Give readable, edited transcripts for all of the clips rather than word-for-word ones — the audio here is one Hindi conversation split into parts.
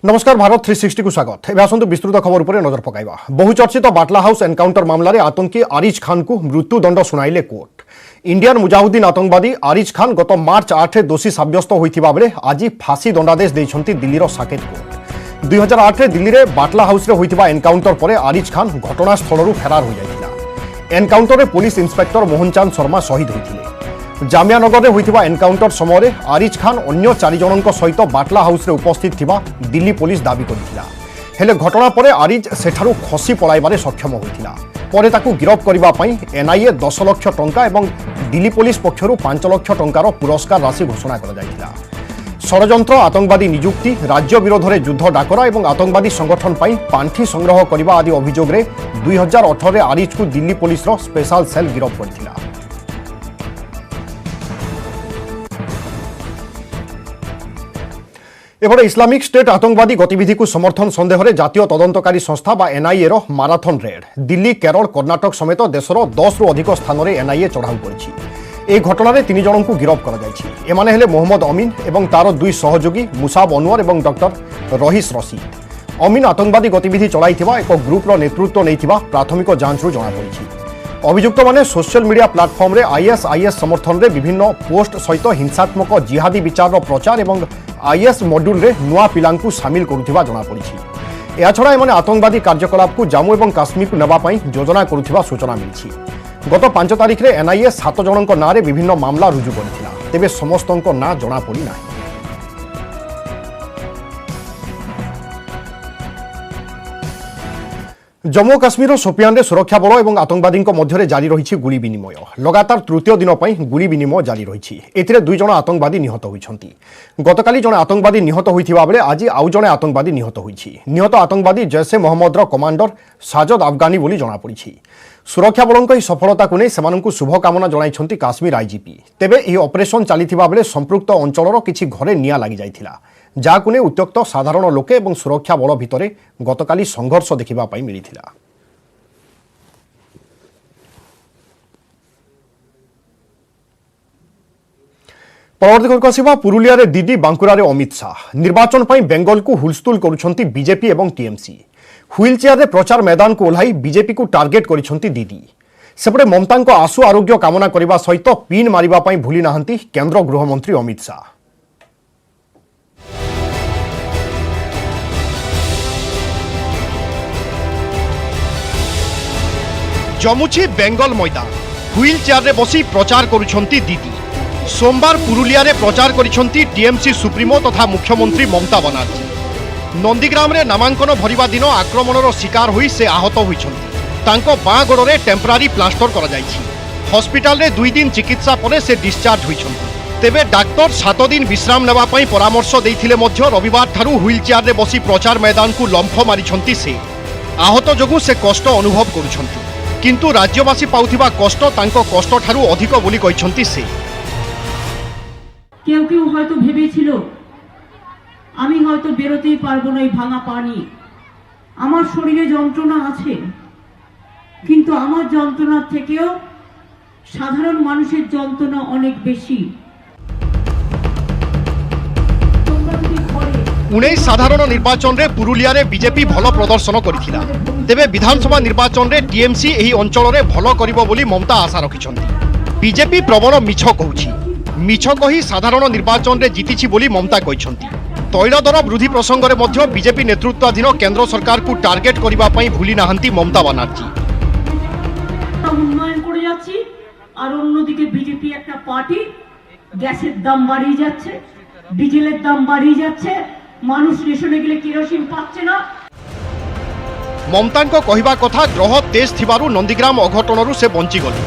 नमस्कार भारत 360 को स्वागत एवं आसतु विस्तृत खबर पर नजर पकाइबा। बहुचर्चित बाटला हाउस एनकाउंटर मामलें आतंकी आरिज खान को मृत्युदंड शुणाइले कोर्ट। इंडियन मुजाहिदीन आतंकवादी आरिज खान गत मार्च 8 दोषी सब्यस्त होता बेले आज फांसी दंडादेश देते दिल्लीर साकेत कोर्ट। 2008 दिल्ली में बाटला हाउस होता एनकाउंटर पर आरिज खान घटनास्थल फेरार हो जाता। एनकाउंटर में पुलिस इंस्पेक्टर मोहन चांद शर्मा शहीद होते। जामियानगर में होता एनकाउंटर समय आरिज खान अन्य 4 जनों सहित बाटला हाउस रे उपस्थित थिबा दिल्ली पुलिस दाबी करथिला। हेले घटना पर आरिज सेठारु खसी पलाइबारे सक्षम होइथिला। परे ताकु गिरफ करिबा पई एनआईए 10 लाख टंका एवं दिल्ली पुलिस पक्षरु 5 लाख टंकार पुरस्कार राशि घोषणा कर जाइथिला। षडयंत्र, आतंकवादी नियुक्ति, राज्य विरोध में युद्ध डाकरा और आतंकवादी संगठन पर पांठी संग्रह करने आदि अभियोग 2018 में आरिज को दिल्ली पुलिस स्पेशल सेल गिरफ करथिला। एपटे इस्लामिक स्टेट आतंकवादी गतिविधि को समर्थन सन्देह में जातीय तदंतकारी संस्था बा NIA marathon red Delhi, Kerala, Karnataka समेत देशर 10 रु अधिक स्थान में एनआईए चढ़ाऊ कर घटना 3 जनों को गिरफ कर मोहम्मद अमीन और तार 2 सहयोगी मुसाब अनवर और डॉक्टर रहीस रशीद। अमीन आतंकवादी गतिविधि चलाई एक ग्रुप्र नेतृत्व नहीं प्राथमिक जांचु जमापड़ी। अभियुक्त माने सोशल मीडिया प्लाटफर्म रे आईएसआईएस समर्थन रे विभिन्न पोस्ट सहित हिंसात्मक जिहादी विचार प्रचार और आईएस मॉड्यूल रे नुआ पिलांकु शामिल करुथिबा जଣା पड़िछि। या छड़ा एमाने आतंकवादी कार्यकलाप को जम्मू और काश्मीर को नेबा पई योजना करुथिबा सूचना मिलछि। गत 5 तारिख रे एनआईए 7 जनक नाँ रे विभिन्न मामला रुजु करिथिला। तेबे समस्तक नाँ जଣା पड़ी नाही। जम्मू काश्मीर सोपियान रे सुरक्षा बल और आतंकवादी मध्य जारी रही गुली विनिमय। लगातार तृतीय दिन पर गुली विनिमय जारी रही। एथिरे 2 जन आतंकवादी निहत होइछंती। गतकाली जने आतंकवादी निहत होइथिबा बेले आज आउ जने आतंकवादी निहत होइछि। निहत आतंकवादी जैसे मोहम्मदर कमांडर साजद अफगानी बोली जଣା पड़िछि। सुरक्षा बलों यह सफलता को नहीं सेमानंकु शुभकामना जणाइछंती काश्मीर आईजीपी। तेबे यह ऑपरेशन चलिथिबा बेले संपृक्त अंचलर किछि घरे निया लागि जाइथिला, जाहाकु नहीं उत्त्यक्त साधारण लोके और सुरक्षा बल भितर गतकाली संघर्ष देखा मिलता। परवर्ती खबर आसिबा पुरुलिया रे दीदी, बांकुरा रे अमित शाह। निर्वाचन पर बेंगल को हुलस्थुल करुछंती बीजेपी और टीएमसी। व्हील चेयर रे प्रचार मैदान को ओह्लाई बीजेपी को टार्गेट करिछंती दीदी। सेपटे ममता को आशु आरोग्य कामना करने सहित पिन मारिबा पई भूली नाहंती केंद्र गृहमंत्री अमित शाह। जमुची बेंगल मैदान, व्हील चेयर रे बसी प्रचार करुछंती दीदी। सोमवार पुरुलिया रे प्रचार करिछंती टीएमसी सुप्रीमो तथा मुख्यमंत्री ममता बनर्जी। नंदीग्राम रे नामांकन भरिबा दिन आक्रमणर शिकार होई से आहत होइछंती। तांको बाँ गोड़े टेम्परारी प्लास्टर करा जाइछि। हॉस्पिटल रे 2 दिन चिकित्सा परे से डिस्चार्ज होइछंती। तेबे डाक्टर 7 दिन विश्राम नेबा पई परामर्श देइथिले मध्य रविवार ठारू व्हील चेयर रे बसी प्रचार मैदान को लंफ मारिछंती। से आहत जोगु से कष्ट अनुभव करुछंती, किंतु राज्यवासी पाउथिबा कष्ट तांको कष्ट ठारू अधिक बोली कहिछंती। से কেউ কেউ হয়তো ভেবেছিল আমি হয়তো বেরোতেই পারবো না এই ভাঙা পানি। আমার শরীরে যন্ত্রণা আছে, কিন্তু আমার যন্ত্রণার থেকেও সাধারণ মানুষের যন্ত্রণা অনেক বেশি। 19 साधारण निर्वाचन रे पुरुलिया रे बीजेपी भल प्रदर्शन करिथिला। तेबे विधानसभा निर्वाचन रे टीएमसी एही अंचल रे भल करिवो बोली ममता आशा रखिछंती। बीजेपी प्रबल मिछ कहूछि। मिछ कही साधारण निर्वाचन रे जीतिछि बोली ममता कहिछंती। तैल दर वृद्धि प्रसंग में मध्य बीजेपी नेतृत्वाधीन केंद्र सरकार को टार्गेट करबा पई भूली नाहंती ममता बनर्जी। উন্নয়ন করে যাচ্ছি আর অন্যদিকে বিজেপি একটা পার্টি গ্যাসের দাম বাড়িয়ে যাচ্ছে, ডিজেলের দাম বাড়িয়ে যাচ্ছে, মানুষ রেশনে গেলে কেরোসিন পাচ্ছে না। ममता कहवा कथा ग्रह तेज थिबारु नंदीग्राम अघटनरू से बंची गले।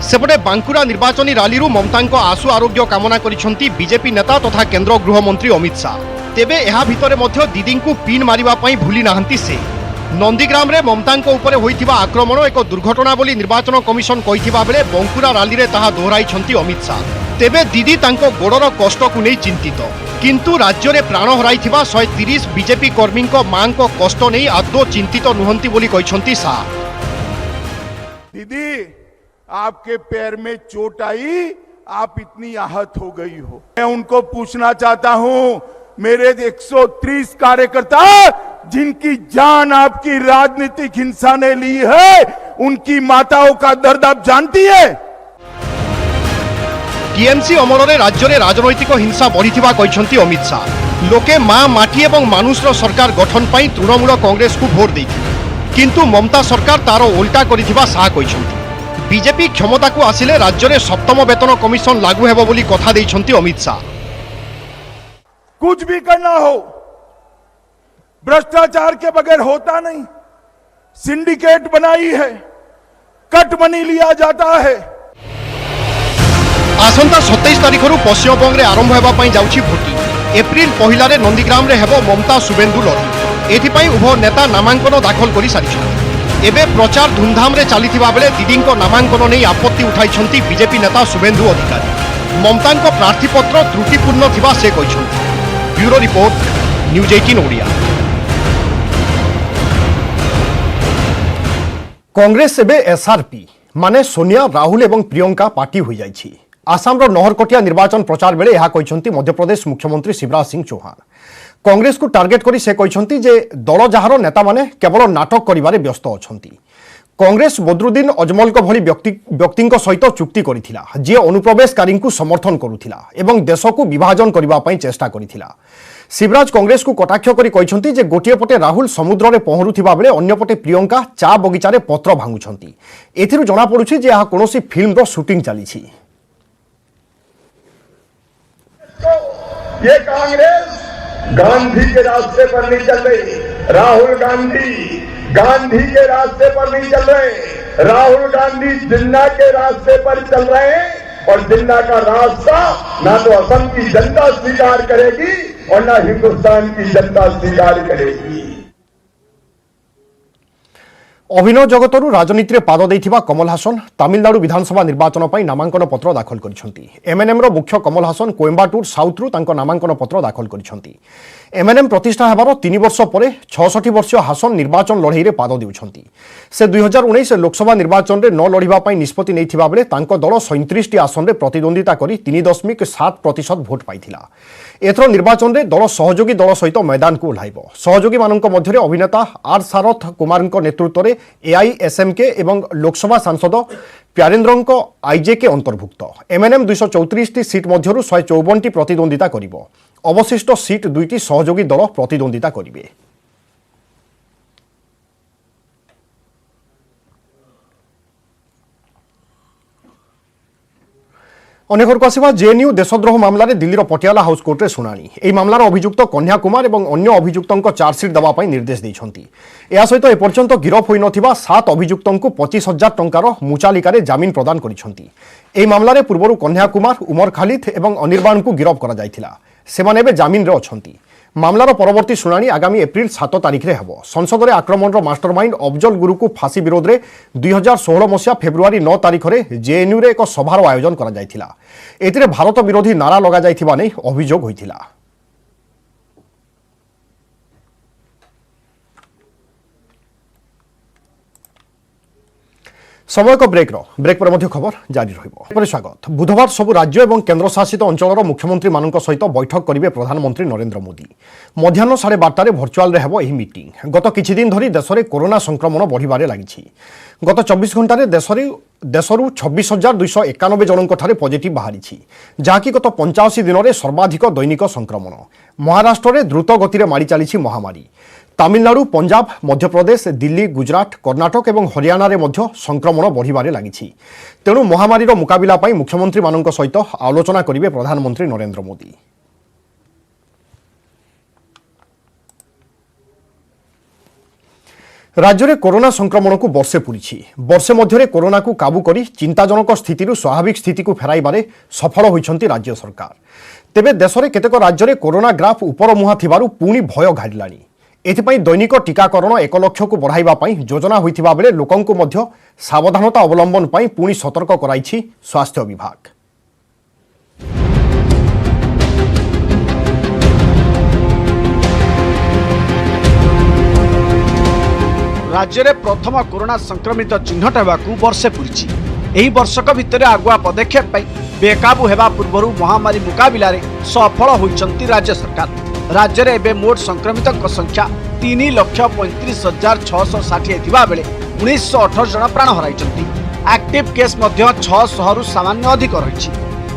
सेपटे बांकुरा निर्वाचनी रैली ममता आशु आरोग्य कामना करिछंती बीजेपी नेता तथा केंद्र गृहमंत्री अमित शाह। तेबे एहा भितरे मध्य दीदी को पिन मारिबा पई भूली नाहंती। से नंदीग्राम रे ममता उपरे होइथिबा आक्रमण एक दुर्घटना बोली निर्वाचन कमिशन कहिथिबा बेले बांकुरा रैली रे ताहा दोहराइछंती अमित शाह। तेबे दीदी तांको गोड़र कष्ट को नहीं चिंतित, किंतु राज्य रे प्राण हराइथिबा 130 बीजेपी कर्मी मां को कष्ट नहीं आदौ चिंतित नुहंती बोली कहिछंती शाह। दीदी, आपके पैर में चोट आई, आप इतनी आहत हो गई हो। मैं उनको पूछना चाहता हूं, मेरे 130 कार्यकर्ता जिनकी जान आपकी राजनीतिक हिंसा ने ली है, उनकी माताओं का दर्द आप जानती है। टीएमसी अमल में राज्य में राजनैतिक हिंसा बढ़िथिबा कहछंती अमित शाह। लोके मां माटी एवं मानुषर सरकार गठन पाई तृणमूल कांग्रेस को भोट देथिले, किंतु ममता सरकार तार उल्टा करिथिबा शाह कहछंती। बीजेपी क्षमता को आसिले राज्य में 7म वेतन कमिशन लागू हेबो बोली कथा दैछंती अमित शाह। कुछ भी करना हो, भ्रष्टाचार के बगैर होता नहीं। सिंडिकेट बनाई है, कट मनी लिया जाता है। आसंता 27 तारिख पश्चिमबंग में आरंभ होगा जाउछि भोटिंग। एप्रिल 1 रे नंदीग्राम रे हेबो ममता शुभेन्दु लड़ी। एथिपाई उभय नेता नामांकन दाखल कर सारी। एबे प्रचार धूमधाम रे चलीथिबा बेले दीदींको नामांकन नहीं आपत्ति उठाइछंती बीजेपी नेता शुभेन्दु अधिकारी। ममतांको प्रार्थीपत्र त्रुटिपूर्ण थिबा से कहिछंती। Bureau report, news 18 Odia. Congress एबे एसआरपी माने सोनिया, राहुल एवं प्रियंका पार्टी हो जाइछि। आसाम नहरकटिया निर्वाचन प्रचार बेले यह कहते मध्यप्रदेश मुख्यमंत्री शिवराज सिंह चौहान। कांग्रेस को टार्गेट करी से कहते जे दल जार नेता माने केवल नाटक करिबारे व्यस्त अछंती। कांग्रेस बदरुद्दीन अजमल भली व्यक्ति सहित चुक्ति करिथिला, जे अनुप्रवेशकारी को समर्थन करुथिला एवं देश को विभाजन करबा पई चेष्टा करिथिला। शिवराज कांग्रेस को कटाक्ष करी कहते जे गोटे पटे राहुल समुद्र में पहरुथिबा बेले अन्य पटे प्रियंका चा बगीचारे पत्र भांगुछंती। एथिरु जणा पडुछि जे यह कोनोसी फिल्म रो शूटिंग चलीछि। ये कांग्रेस गांधी के रास्ते पर नहीं चल रही। राहुल गांधी गांधी के रास्ते पर नहीं चल रहे। राहुल गांधी जिन्ना के रास्ते पर चल रहे हैं, और जिन्ना का रास्ता ना तो असम की जनता स्वीकार करेगी और ना हिंदुस्तान की जनता स्वीकार करेगी। अभिनय जगतरू राजनीति पाद देथिबा कमल हासन तमिलनाडु विधानसभा निर्वाचन पर नामांकन पत्र दाखल करिसेंती। एमएनएम रो मुख्य कमल हासन कोयम्बाटूर साउथ रु तांको नामांकन पत्र दाखल करिसेंती। एमएनएम प्रतिष्ठा हेबार 3 वर्ष पर 66 वर्षीय हासन निर्वाचन लड़ाई रे पाद देउछंती। से 2019 लोकसभा निर्वाचन रे न लड़िबा पई निष्पत्ति नैथिबा बेले तांको दल 37 टी आसन रे प्रतिद्वंदिता करी 3.7% भोट पाइथिला। एथर निर्वाचन रे दल सहयोगी दल सहित मैदान को ओह्लाइबो। सहयोगी मानक मध्यरे अभिनेता आर सारथ कुमारଙ୍କ नेतृत्व रे एआईएसएमके एवं लोकसभा सांसद प्यारेन्द्रଙ୍କ आईजेके अंतर्भुक्त। एमएनएम 234 टी सीट मध्यरु 154 टी प्रतिद्वंदिता करिबो। अवशिष्ट सीट 2 टी सहयोगी दल प्रतिद्वंदिता करिवे। अनेक आसवा जेएनयू देशद्रोह मामला दिल्लीर पटियाला हाउस कोर्टे शुणाणी। यह मामलार अभियुक्त कन्या कुमार और अन्य अभियुक्तों चार्जसीट देवाई निर्देश देइछंती। या सहित एपर्यंत गिरफ होई नथिबा 7 अभियुक्तों 25,000 टंकार मुचालिकार जामिन प्रदान करिछंती। एही मामलारे पूर्वरु कन्या कुमार, उमर खालिद और अनिर्बाण को गिरफ करा जायथिला। सेमाने एबे जामिन रे अछंती। मामलार परवर्ती शुणाणी आगामी एप्रिल 7 तारिख रे हेबो। संसद में आक्रमण मास्टरमाइंड अफजल गुरु को फांसी विरोध में 2016 मसीहा फेब्रुआरी 9 तारिख में जेएनयू रे एक सभार आयोजन करा जायथिला। एथिरे भारत विरोधी नारा लगा जायथिबा नै अभियोग होइथिला। समय को ब्रेक पर मध्य खबर जारी रहिबो। स्वागत। बुधवार सबु राज्य और केन्द्र शासित अंचल मुख्यमंत्री मानक सहित बैठक करेंगे प्रधानमंत्री नरेंद्र मोदी। मध्याह्न 12:30 भर्चुआल हेबो एही मीटिंग। गत किछि दिन धरी देश में कोरोना संक्रमण बढ़िबारे लागिछि। गत 24 घंटे देशरू 26,291 जनों पॉजिटिव बाहरी, जहाँकि गत 85 दिन में सर्वाधिक दैनिक संक्रमण। महाराष्ट्र में द्रुत गति में माड़ी चली महामारी। तमिलनाडु, पंजाब, मध्यप्रदेश, दिल्ली, गुजरात, कर्णाटक और हरियाणा रे मध्य संक्रमण बढ़िबारे लागिछि। तेणु महामारी मुकाबिला पई मुख्यमंत्री मानक सहित आलोचना करेंगे प्रधानमंत्री नरेंद्र मोदी। राज्य में कोरोना संक्रमण को वर्षे पूरी। वर्षे मध्य कोरोना को काबू करी चिंताजनक स्थिति स्वाभाविक स्थिति को फेराइबारे सफल होइछंती राज्य सरकार। तेबे देश में केतेक राज्य में कोरोना ग्राफ उपर मुहां थिबारु पुणी भय घाड़िलाणी। एथिपाई दैनिक टीकाकरण 1 लाख को बढ़ाइबा पई योजना होइथिबा बेले लोकंको मध्य सावधानता अवलंबन पई पुणी सतर्क कराइछि स्वास्थ्य विभाग। राज्य में प्रथम कोरोना संक्रमित चिन्हट होगाकू वर्षे पूरी। एही वर्षक भितर आगुआ पदक्षेप बेकाबू हेबा पूर्व महामारी मुकाबिला सफल होइछंती राज्य सरकार। राज्य में एवं मोट संक्रमित संख्या 3,35,660 थिबा बेले 1918 जन प्राण हराई। एक्टिव केस 600 रु सामान्य अधिक रही।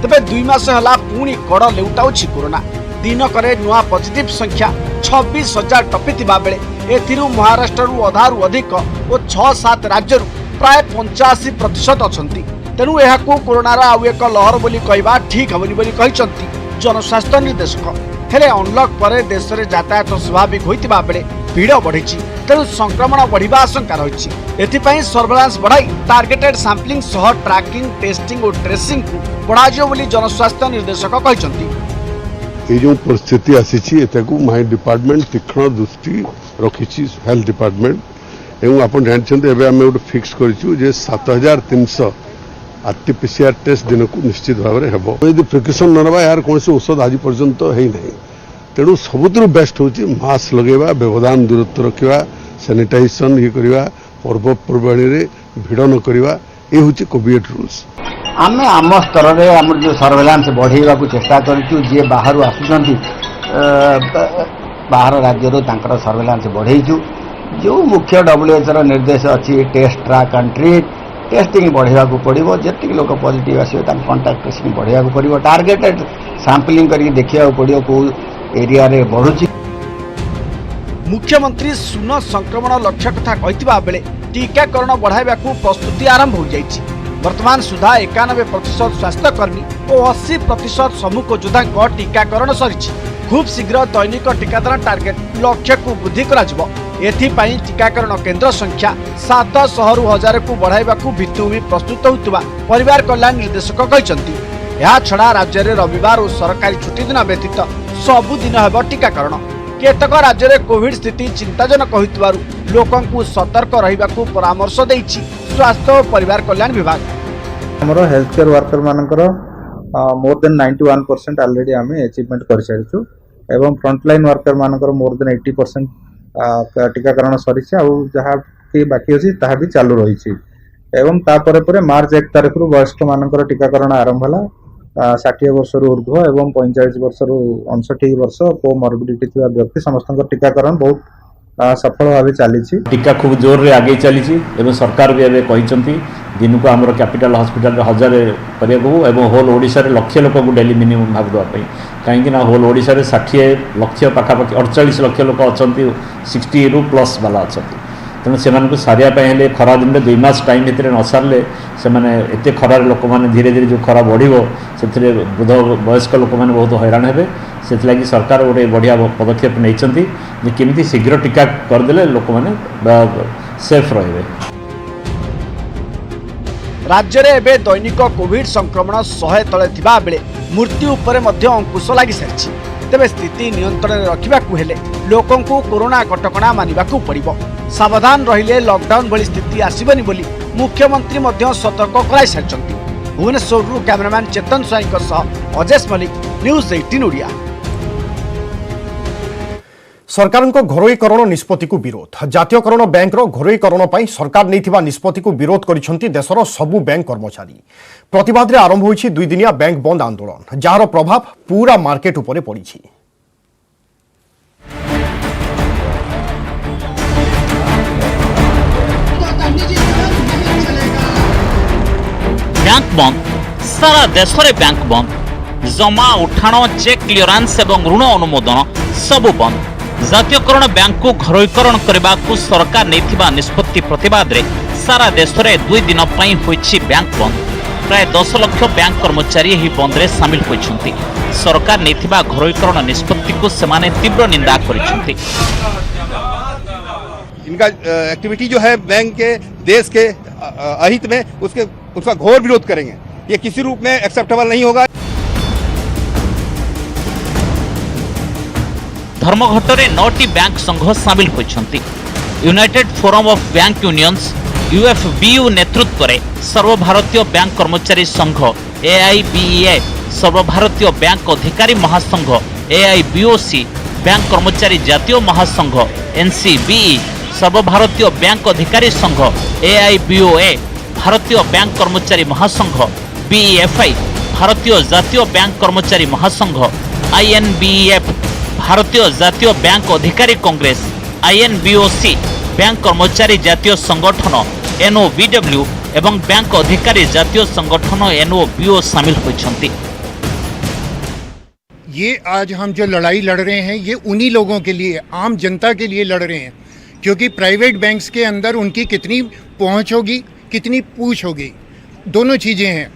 तेबे 2 मास होला पुणी कड़ लेउटाउछि कोरोना। दिनकरे नुआ पॉजिटिव संख्या 26,000 टपिथिबा बेले एथिरु महाराष्ट्र अधारु अधिक और 6-7 राज्य प्राय 85% अछंती। तेणु एहाकू कोरोनार आउ एक लहर बोली कहवा ठीक हेबनी बोली कहिसंती जनस्वास्थ्य निर्देशक। हेले अनलक परे देश में यातायात स्वाभाविक होइतिबा बेले भीड़ बढ़ी। तेणु संक्रमण बढ़िबा आशंका रही। एथिपाई सर्वेलांस बढ़ाई टार्गेटेड सैंपलिंग सह ट्रैकिंग टेस्टिंग और ट्रेसिंग को बढ़ाजियो बोली जनस्वास्थ्य निर्देशक कहिसंती। ये जो परिस्थिति आसी माई डिपार्टमेंट तीक्ष्ण दृष्टि रखी हेल्थ डिपार्टमेंट एवं आप जानते आम गोटे फिक्स कर 7,300 आरटीपीसीआर टेस्ट दिन को निश्चित भाव में हम यदि प्रिकसन न ना यार कौन औषध आज पर्यंत है ना। तेणु सबुठ बेस्ट हूँ मास्क लगेगा, व्यवधान दूरत्व रखा, सैनिटाइजेशन ये करवा, पर्वपर्वाणी भिड़ न करवा, ये हूँ कोविड रूल्स। आम आम स्तर में आम जो सर्वेलांस बढ़ेगा चेष्टा करूँ जी बाहर आसुँच बाहर राज्य सर्वेलांस बढ़ेचु। जो मुख्य WHO निर्देश अच्छी test track and treat testing बढ़ेगा पड़ो। जी लोग पॉजिटिव आसो कंटाक्ट ट्रेसिंग बढ़ेगा पड़ो। टार्गेटेड सैंपलिंग करके देखा पड़ो कौ एरिया रे बढ़ुची। मुख्यमंत्री शून्य संक्रमण लक्ष्य कथा कहिथिबा बेले टीकाकरण बढ़ाइबा प्रस्तुति आरंभ हो जाइछि। वर्तमान सुधा 91% स्वास्थ्यकर्मी और 80% सम्मुख योद्धा टीकाकरण सरिछि। खूब शीघ्र दैनिक टीकाकरण टार्गेट लक्ष्य को वृद्धि कराजिबो। एथिपाई टीकाकरण केन्द्र संख्या 700 रु 1000 को बढ़ाइबा भित्तिभूमि प्रस्तुत होइतबा परिवार कल्याण निर्देशक कहिसंती। या छड़ा राज्य में रविवार और सरकारी छुट्टी दिन व्यतीत सबुदिन हेब टीकाकरण। केतक राज्य में कोविड स्थिति चिंताजनक होइतबारु लोकंकु सतर्क रहिबाकु परामर्श देइछि स्वास्थ्य और परिवार कल्याण विभाग। हमरो हेल्थ केयर वर्कर मानकर मोर देन 91% ऑलरेडी आम अचीवमेंट कर सारिछु एवं फ्रंटलाइन वर्कर मानकर मोर देन 80% टीकाकरण सरी जहाँ कि बाकी अच्छी ताहा भी चालू रही। एवं तापर पर मार्च 1 तारिख रु वयस्क मानकर टीकाकरण आरंभ है। 60 वर्ष ऊर्ध्व एवं 45 वर्ष रु 59 वर्ष कोमॉर्बिडिटी व्यक्ति समस्त टीकाकरण बहुत सफल भाव चली। टीका खूब जोर रे आगे चली एवं सरकार भी एवं कहते दिन को आम कैपिटल हॉस्पिटल 1000 करने होल ओडिशा रे लक्ष लोक को डेली मिनिमम भाग देवाई कहीं होल ओडिशा रे 60 लक्ष पाखापाखि 48 लक्ष लोक अच्छा 60 रु प्लस वाला अच्छा। तेणु से सारे खरा दिन में 2 मास टाइम भितर न सारे से एत खरार लोक मैंने धीरे धीरे जो खरा बढ़ो से वृद्ध वयस्क लोक मैंने बहुत हैरान हे। से सरकार गोटे बढ़िया पदक्षेप नहीं केमी शीघ्र टीका करदे लोक मैंने सेफ रहे। राज्य में एवं दैनिक कोविड संक्रमण 100 तले थिबा बेले मृत्यु उपरे मध्य अंकुश लगी सारी। तेबे स्थिति नियंत्रण में रखा लोकों को कोरोना कटकणा मानिबाकू पड़िबो। सावधान रहिले लॉकडाउन भली स्थिति आसीबनी बोली मुख्यमंत्री मध्य सतर्क कराई सारिछंती। भुवनेश्वर कैमरामैन चेतन स्वाई अजेश मलिक न्यूज 18 ओडिया। सरकार घरोईकरण निष्पत्ति को विरोध। जातीयकरण बैंक घरोईकरण पर सरकार नहीं निष्पत्ति को विरोध करिसेंती देशर सबु बैंक कर्मचारी। प्रतिवाद रे आरंभ होइछि 2 दिनिया बैंक बंद आंदोलन जार प्रभाव पूरा मार्केट उपरे पड़िछि। बैंक बंद सारा देश में बैंक बंद जमा उठाण चेक क्लियरेंस एवं ऋण अनुमोदन सबू बंद। जातीयकरण बैंक को घरोईकरण करने को सरकार नहीं निष्पत्ति प्रतिवाद रे सारा देश में 2 दिन होइछि बैंक बंद। प्राय 10 लाख बैंक कर्मचारी यह बंद रे सामिल होइछन्ति। सरकार नहीं घरोईकरण निष्पत्ति को सेमाने तीव्र निंदा करिछन्ति। इनका एक्टिविटी जो है बैंक के देश के अहित में उसका घोर विरोध करेंगे। ये किसी रूप में एक्सेप्टेबल नहीं होगा। धर्मघटरे 9टी बैंक संघ सामिल होइछन्ति। United Forum of Bank Unions UFBU नेतृत्व में सर्वभारतीय बैंक कर्मचारी संघ AIBEA, सर्वभारतीय बैंक अधिकारी महासंघ AIBOC, बैंक कर्मचारी जातीय महासंघ NCBE, सर्वभारतीय बैंक अधिकारी संघ AIBOA, भारतीय बैंक कर्मचारी महासंघ BEFI, भारतीय जातीय बैंक कर्मचारी महासंघ INBEF, भारतीय जातीय बैंक अधिकारी कांग्रेस INBOC, बैंक कर्मचारी जातीय संगठन NOBW एवं बैंक अधिकारी जातीय संगठन NOBO शामिल होइछन्ति। ये आज हम जो लड़ाई लड़ रहे हैं ये उन्हीं लोगों के लिए, आम जनता के लिए लड़ रहे हैं, क्योंकि प्राइवेट बैंक्स के अंदर उनकी कितनी पहुंच होगी, कितनी पूछ होगी, दोनों चीजें हैं।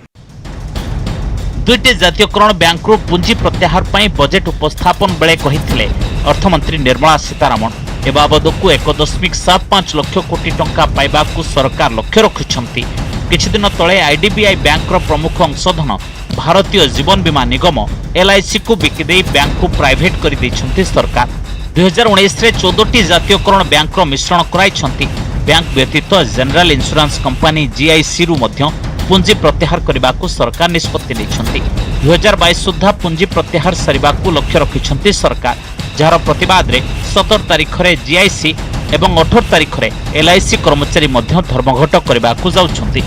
दुईटी जातीयकरण बैंक रू पुंजी प्रत्याहार पई बजेट उपस्थापन बेले कहिथिले अर्थमंत्री निर्मला सीतारमण ए बाबदकू 1.75 लाख कोटी टंका पाइबाकू सरकार लक्ष्य रखिछन्ति। किछि दिन तळे IDBI बैंक रो प्रमुख अंशधन भारतीय जीवन बीमा निगम LIC को बिकिदेई बैंक को प्राइवेट कर दैछन्ति सरकार। 2019 रे 14टी जातीयकरण बैंक रो मिश्रण कराइछन्ति। बैंक व्यतीत जनरल इंश्योरेंस कंपनी GIC रू मध्य पुंजी प्रत्याहार करने सरकार निष्पत्ति नहीं। 2022 सुधा पुंजी प्रत्याहार सरिबाकू लक्ष्य रखिछन्ति सरकार, जार प्रतिवाद रे 17 तारिख रे GIC एवं 18 तारिख रे LIC कर्मचारी मध्य धर्मघट करबाकू जाउछन्ति।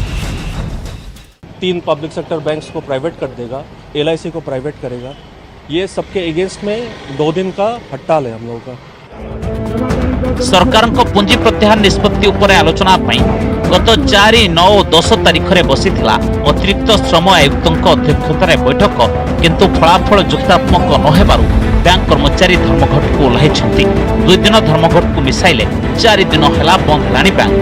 3 पब्लिक सेक्टर बैंक्स को प्राइवेट कर देगा, LIC को प्राइवेट करेगा। ये सबके अगेंस्ट में 2 दिन का हड़ताल है हम लोगों का। सरकार पुंजी प्रत्याहार निष्पत्ति उपर आलोचना गत 4, 9 और 10 तारिख में बसीथिला अतिरिक्त श्रम आयुक्तों अध्यक्षतार बैठक, किंतु फलाफल जुक्तात्मक नहेबारु बैंक कर्मचारी धर्मघट को ओह्लाइछन्ति। 2 दिन धर्मघट को मिसाइले 4 दिन हैला बंद हेलानी बैंक,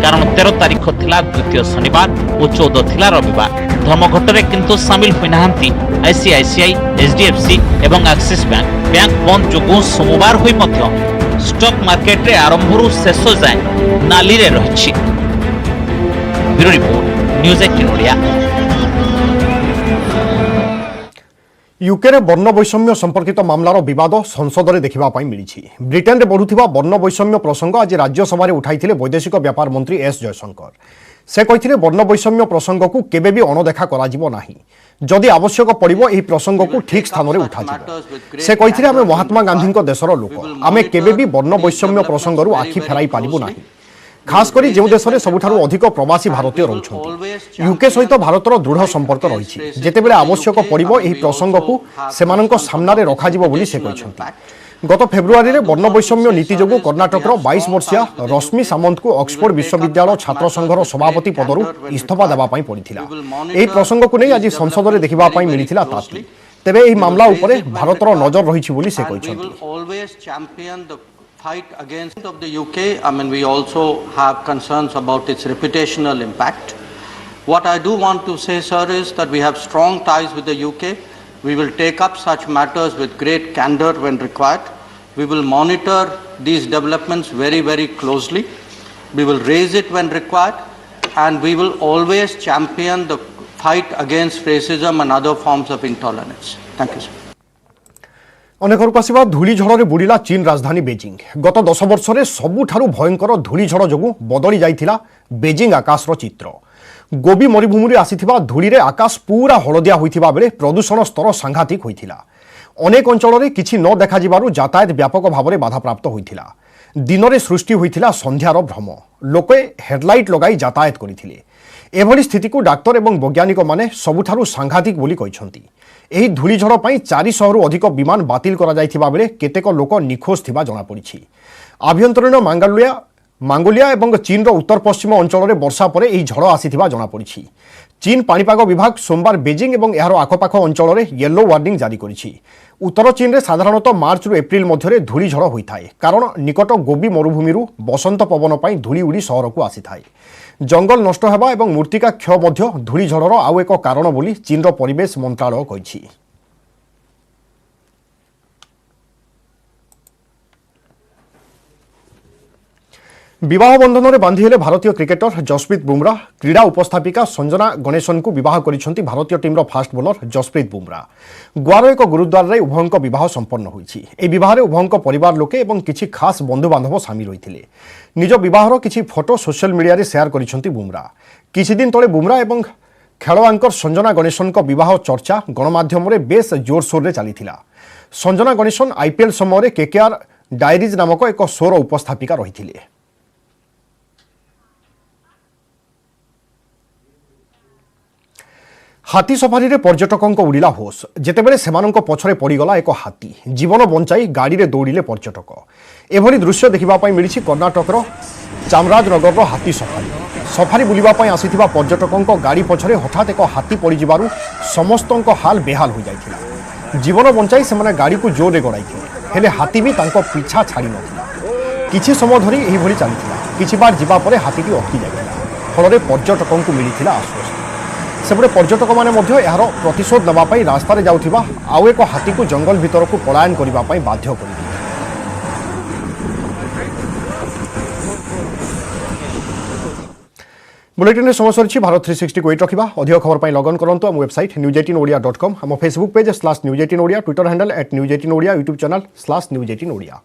कारण 13 तारिख थिला द्वितीय शनिवार और 14 थिला रविवार। धर्मघट रे किंतु सामिल होइनाहांती ICICI, HDFC एवं एक्सिस बैंक। बैंक बंद जोगु सोमवार होई मध्य स्टॉक मार्केट रे आरंभरू शेष जाए नाली रे रहिछि। Bureau report, news 18 Odia. UK रे वर्ण वैषम्य संपर्कित मामलार विवाद संसद में देखा मिली। ब्रिटेन रे बढ़ुथिबा वर्ण वैषम्य प्रसंग आज राज्यसभा रे उठाइथिले वैदेशिक व्यापार मंत्री S जयशंकर। से कहिथिले वर्ण वैषम्य प्रसंग को केबे भी अणदेखा कराजिबो नाही, जदि आवश्यक पड़िबो एही प्रसंग को ठीक स्थान रे उठाजिबो। से कहिथिले आमे महात्मा गांधी देशर लोक, आमे केबे भी वर्ण वैषम्य प्रसंगरू आखि फेराई पारिबो नाही। खास करी जो देश में सबुठारु अधिक प्रवासी भारतीय रहउछन्ति। यूके सहित भारतर दृढ़ संपर्क रही, जेतेबेले आवश्यक पड़िबो एही प्रसंग को सेमानंक सामना रे रखाजिबो बोली से कहिसन्ति। गत फेब्रुआरी रे वर्ण वैषम्य नीति जोगु कर्णाटकर 22 वर्षीय रश्मि सामंत को ऑक्सफोर्ड विश्वविद्यालय छात्र संघर सभापति पदरु इस्तीफा देबा पई पड़िथिला। एही प्रसंग को नै आज संसद रे देखिबा पई मिलिथिला ताती। तेबे एही मामला उपरे भारतर नजर रहिछि बोली से कहिसन्ति। Fight against of the UK, I mean, we also have concerns about its reputational impact. What I do want to say, sir, is that we have strong ties with the UK. We will take up such matters with great candor when required. We will monitor these developments very, very closely. We will raise it when required, and we will always champion the fight against racism and other forms of intolerance. Thank you, sir. अनेक आसवा धूलीझड़ बुड़िला चीन राजधानी बेजिंग। गत 10 वर्ष में सबुठारु भयंकर धूलीझड़ जोगु बदली जाइथिला बेजिंग आकाशर चित्र। गोबी मरुभूमि आसीथिबा धूली रे आकाश पूरा हलदिया होइथिबा बेले प्रदूषण स्तर सांघातिक होइथिला। अनेक अंचल रे किछि न देखा जिबारु यातायात व्यापक भाव में बाधाप्राप्त होइथिला। दिन में सृष्टि होइथिला संध्यार भ्रम, लोके हेडलाइट लगाई यातायात करिथिले। एभली स्थिति को डाक्तर एवं वैज्ञानिक माने सबुठारु सांघातिक बोली कहिसन्ति। एही धूलीझड़ पई 400 रु अधिक विमान बातिल करा जाइथिबा बेले केतेक लोक निखोज थिबा जଣା पड़िछि। आभ्यंतरीण मंगोलिया एवं चीन उत्तर पश्चिम अंचल में वर्षा पर एही झड़ आसीथिबा जଣା पड़िछि। चीन पाणीपाग विभाग सोमवार बेजिंग एवं एहार आखपाख अंचल में येलो वार्निंग जारी करिछि। उत्तर चीन में साधारणतः मार्च रु एप्रिल मध्य धूलीझड़ होइथाय, कारण निकट गोबी मरुभूमि बसंत पवन पई धूली उड़ी सहर को आसीथाय। जंगल नष्ट हेबा एवं मूर्तिका क्षय मध्य धूलीझड़र आउ एक कारण बोली चीनर परिवेश मंत्रालय कहिछि। विवाह बंधन में बांधी हेले भारतीय क्रिकेटर जसप्रीत बुमराह क्रीड़ा उपस्थापिका संजना गणेशन को विवाह करिसेंति भारतीय टीमर फास्ट बोलर जसप्रीत बुमराह। गोवार एक गुरुद्वार रे उभयंक विवाह संपन्न होइछि। ए विवाह रे उभयंक परिवार लोके एवं किछि खास बंधु बांधव शामिल होइथिले। निज विवाहर किछि फोटो सोशल मीडिया रे शेयर करिसेंति बुमराह। किछि दिन तळे बुमराह एवं खेल एंकर संजना गणेशन को विवाह चर्चा गणमाध्यम रे बेस जोरसोर रे चलीथिला। संजना गणेशन IPL समय KKR डायरीज नामक एक शोर उपस्थापिका रहिथिले। हाथी सफारी रे पर्यटकों को उड़िला होश जेतेबेले सेमानंको पछरे पड़ीगला एक हाथी जीवन बंचाई गाड़ी रे दौड़िले पर्यटक एभली दृश्य देखा मिली कर्णाटकर चामराजनगर हाथी सफारी सफारी बुलिबा आसीथिबा पर्यटकों गाड़ी पछरे हठात एक हाथी पड़ जिबारु समस्तों हाल बेहाल हो जाइथिला जीवन बंचाई से गाड़ी को जोरे गड़ाई हेले हाथी भी तांको पीछा छाड़ी नथिला किछि समय धरी एही भली चलिथिला किछि बार जिबा परे हाथीटी अटकी जाइथिला फल पर्यटकों को मिलिथिला आश्वासन सेपटे पर्यटक माने मध्य यार प्रतिशोध नवा पाई रास्ता रे जाउथिबा आउ एक हाथी को जंगल भीतर को पलायन करबा पाई बाध्य करिथिला बुलेटिन में समय सरी भारत 360 को एट रखा अधिक खबर पर लगन करूँ आम वेबसाइट news18odia.com आम Facebook page /news18odia Twitter handle @news18odia YouTube channel /news18odia।